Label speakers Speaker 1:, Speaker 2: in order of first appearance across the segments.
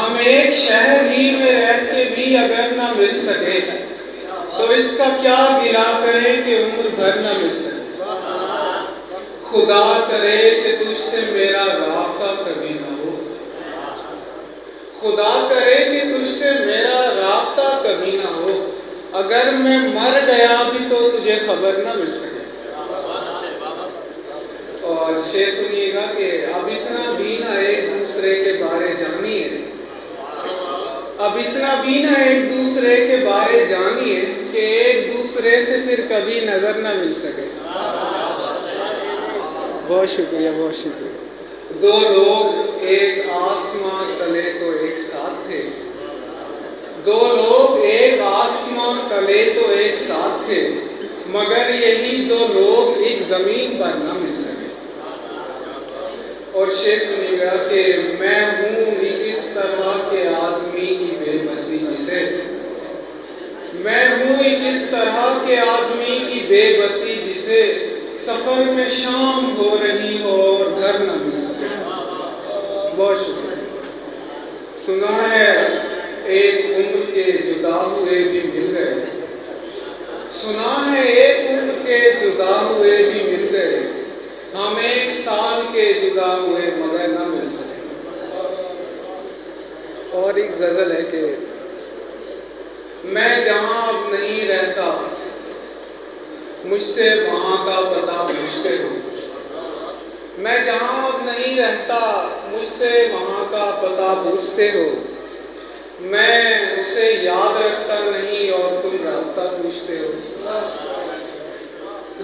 Speaker 1: हम एक शहर ही में रह के भी अगर ना मिल सके तो इसका क्या गिला करें कि उम्र भर ना मिल सके। खुदा करे कि तुझसे मेरा राब्ता कभी ना हो, खुदा करे कि तुझसे मेरा राब्ता कभी ना हो। अगर मैं मर गया भी तो तुझे खबर ना मिल सके। और शेर सुनिएगा कि अब इतना भी ना एक दूसरे के बारे जानिए, अब इतना भी ना एक दूसरे के बारे जानिए कि एक दूसरे से फिर कभी नजर ना मिल सके। बहुत शुक्रिया, बहुत शुक्रिया। दो लोग एक आसमां तले तो एक साथ थे, दो लोग एक आसमां तले तो एक साथ थे, मगर यही दो लोग एक जमीन पर ना मिल सके। और शेर सुनिएगा कि मैं हूँ एक इस तरह के आदमी की बेबसी जिसे, मैं हूँ एक इस तरह के आदमी की बेबसी जिसे सफर में शाम हो रही हो और घर न मिल सके। बहुत शुक्रिया। सुना है एक उम्र के जुदा हुए भी मिल गए, सुना है एक उम्र के जुदा हुए भी मिल गए, हम एक साल के जुदा हुए मगर ना मिल सके। और एक गजल है कि मैं जहां अब नहीं रहता मुझसे वहां का पता पूछते हो, मैं जहां अब नहीं रहता मुझसे वहां का पता पूछते हो, मैं उसे याद रखता नहीं और तुम रास्ता पूछते हो।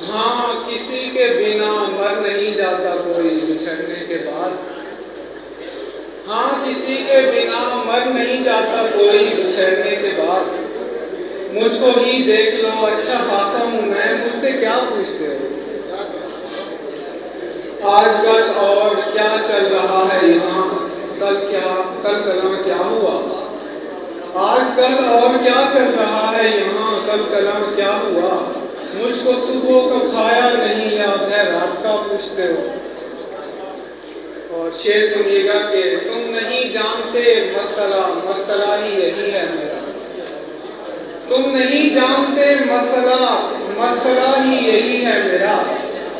Speaker 1: हाँ, किसी के बिना मर नहीं जाता कोई बिछड़ने के बाद, हाँ किसी के बिना मर नहीं जाता कोई बिछड़ने के बाद। मुझको ही देख लो अच्छा खासा हूँ मैं, मुझसे क्या पूछते हो। आजकल और क्या चल रहा है यहाँ, कल कलम क्या हुआ। आजकल और क्या चल रहा है यहाँ, कल कलम क्या हुआ। मुझको सुबह का खाया नहीं याद है रात का पूछते हो। और शेर सुनिएगा कि तुम नहीं जानते मसला, मसला ही यही है मेरा, तुम नहीं जानते मसला, मसला ही यही है मेरा।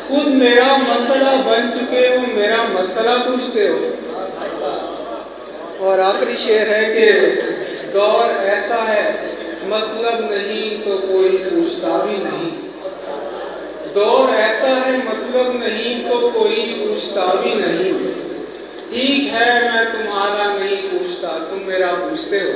Speaker 1: खुद मेरा मसला बन चुके हो, मेरा मसला पूछते हो। और आखिरी शेर है कि दौर ऐसा है मतलब नहीं तो कोई पूछता भी नहीं, दौर ऐसा है मतलब नहीं तो कोई पूछता भी नहीं। ठीक है मैं तुम्हारा नहीं पूछता, तुम मेरा पूछते हो।